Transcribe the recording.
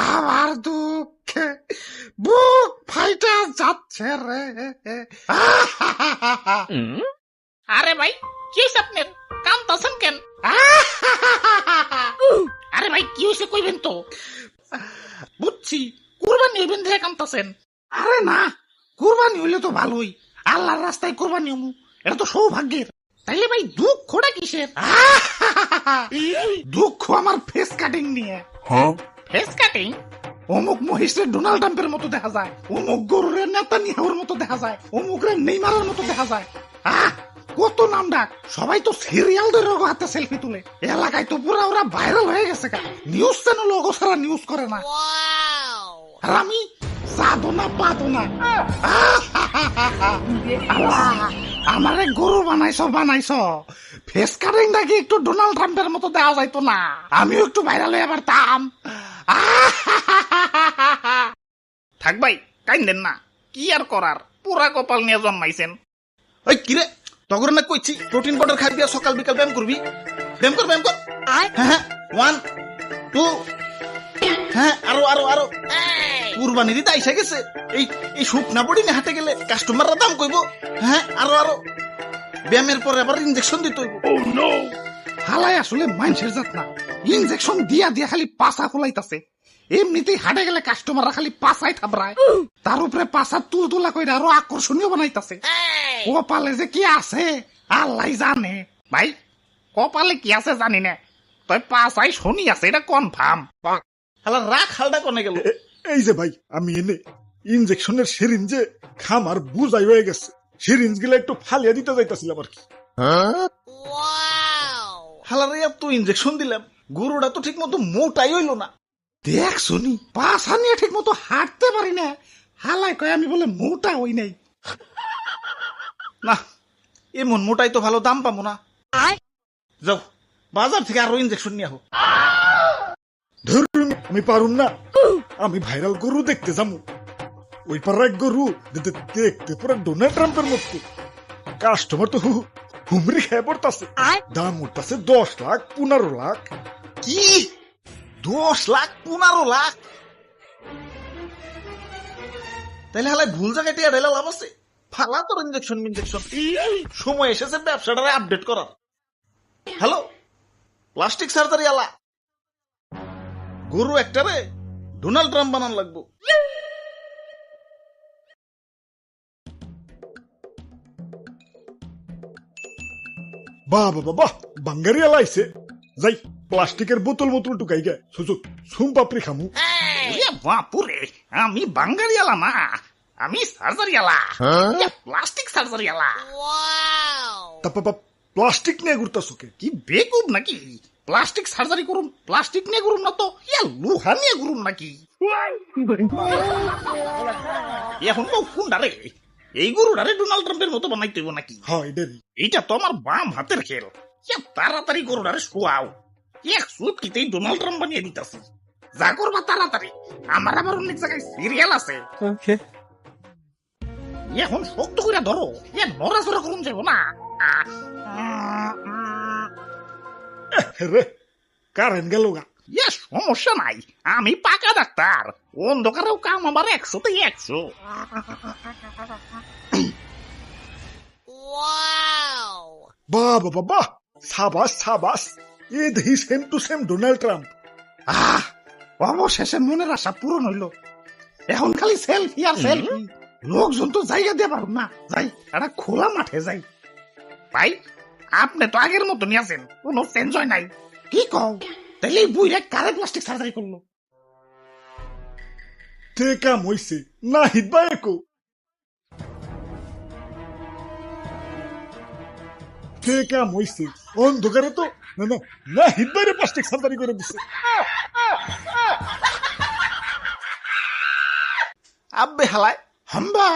আমার দুঃখে বুক ফাইটা যাচ্ছে রে। আরে ভাই কি হয়েছে আপনার, কাঁদতেছেন কেন? আরে ভাই কি হয়েছে কইবেন তো। বুঝছি কুরবানি হইবেন দেখে কাঁদতেছেন। আরে না, কুরবানি হইলে তো ভালোই, আল্লাহর রাস্তায় কুরবানি হমু, এটা তো সৌভাগ্যের। তাইলে ভাই দুঃখটা কিসের? দুঃখ আমার ফেস কাটিং নিয়ে। Face cutting? অমুক মহিষের ডোনাল্ড ট্রাম্পের মতো দেখা যায়, অমুক গরুরের নেতানিয়াহুর মতো দেখা যায়, অমুক নেইমারের মতো দেখা যায়। কত নাম ডাক, সবাই তো সিরিয়ালদের হাতে সেলফি তুলে, এলাকায় তো পুরা ওরা ভাইরাল হয়ে গেছে। নিউজ চ্যানেল ওগো সারা নিউজ করে না, আর আমি সাধো না পাতো না। আমারে গরু বানাইছ, ফেস কাটিংটা কি একটু ডোনাল্ড ট্রাম্পের মতো দেওয়া যাইতো না? আমিও একটু ভাইরাল হয়ে পারতাম। থাক ভাই কাইন্দেন না, কি আর করার, পুরা কপাল নিয়ে জন্মাইছেন। ওই কিরে তগর না কইছি প্রোটিন পাউডার খাবি আর সকাল বিকাল ব্যায়াম করবি। ব্যায়াম কর হ্যাঁ 1 2 হ্যাঁ আরো কুরবানি দিতে আইসা গেছে। এই শুকনা বডি নিয়ে হাঁটে গেলে কাস্টমাররা দাম কইব। হ্যাঁ আরো ব্যায়ামের পরে আবার ইনজেকশন দিতে হইব। হালাই আসলে মানুষের জাত না, ইনজেকশন দিয়া খালি পাছা ফুলাইতাছে। এমনিতেই হাটে গেলে কাস্টমাররা খালি পাছাই থাবড়ায়, তার উপরে পাছা তুলতুলা কইরা আরো আকর্ষণীয় বানাইতাছে। কপালে যে কি আছে আল্লাহ জানে। ভাই কপালে কি আছে জানি না, তবে পাছাই শনি আছে এটা কনফার্ম। হালা রাখ হালটা কোনে গেল। এই যে ভাই আমি এনে ইনজেকশনের সিরিঞ্জে খামার বুঝাই হয়ে গেছে, সিরিঞ্জ গুলো একটু ফালিয়া দিতে যাইতাছিলাম আর কি। হালা রে তো ইনজেকশন দিলাম, গরুটা তো ঠিক মতো মোটাই হইল না। দেখ শুনি পাছা নিয়ে ঠিক মতো হাঁটতে পারি না, হালাই কয় আমি বলে মোটা হই নাই। না এমন মোটাই তো ভালো দাম পাবো না। যাও বাজার থেকে আরো ইনজেকশন নিয়ে আহো। ধরুন আমি পারুম না, আমি ভাইরাল গরু দেখতে যাবো। ওই পাড়ার এক গরু দেখতে পুরো ডোনাল্ড ট্রাম্পের মতো, কাস্টমার তো হুমরি খেয়ে পড়তাছে, দাম উঠতাছে 10 লাখ 15 লাখ। কি 10 লাখ 15 লাখ? তাহলে হালাই ভুল জায়গায় টিয়া ঢেলা লাভ আছে। ফালা তোর ইনজেকশন সময় এসেছে ব্যবসাটারে আপডেট করার। হ্যালো প্লাস্টিক সার্জারি আলা, গরু একটারে ডোনাল্ড ট্রাম্প বানান লাগবো। বাহ বাঙ্গারি আলাইছে, যাই প্লাস্টিকের বোতল টুকাই গে সুযোগ সুম পাপড়ি খামু। বাপুরে আমি বাঙ্গারিয়ালা না, আমি সার্জারিয়ালা, প্লাস্টিক সার্জারিয়ালা। প্লাস্টিক নিয়ে ঘুরতাছো কে? কি বেকুব নাকি? প্লাস্টিক সার্জারি করুন, প্লাস্টিক নিয়ে করুন না তো লোহা নিয়ে করুন নাকি? এখন তো কোনটারে, এই গরুটারে ডোনাল্ড ট্রাম্পের মতো বানাইতে হইব নাকি? এইটা তো আমার বাম হাতের খেল। তাড়াতাড়ি গরুটারে শোয়াও, এক সুটকিতেই ডোনাল্ড ট্রাম্প বানিয়ে দিতেছি। যা করবা তাড়াতাড়ি, আমার আবার অনেক জায়গায় সিরিয়াল আছে। এখন শক্ত করে ধরো, নড়াচড়া করুন যাবো না। রে কারেন্ট গেল গা। সমস্যা নাই, আমি পাকা ডাক্তার, অন্ধকারেও কাম আমার 100তে 100। বাহ সাবাস এ দেখি same to same Donald Trump. অবশেষে মনের আশা পূরণ হইল, এখন খালি সেলফি আর সেলফি। লোকজন তো জায়গা দিয়ে পারুন না, যাই একটা খোলা মাঠে যাই। ভাই আপনি তো আগের মতো নিয়ে আছেন, কোনো চেঞ্জ হয় নাই। কি কও? তাইলে এই বুইরা কারে প্লাস্টিক সার্জারি করলো? তে কাম হইছে না হিদবা একো, তে কাম হইছে অন্ধকারে তো না হিদবারে প্লাস্টিক সার্জারি করে দিছে। আব্বে হালায় হাম্বা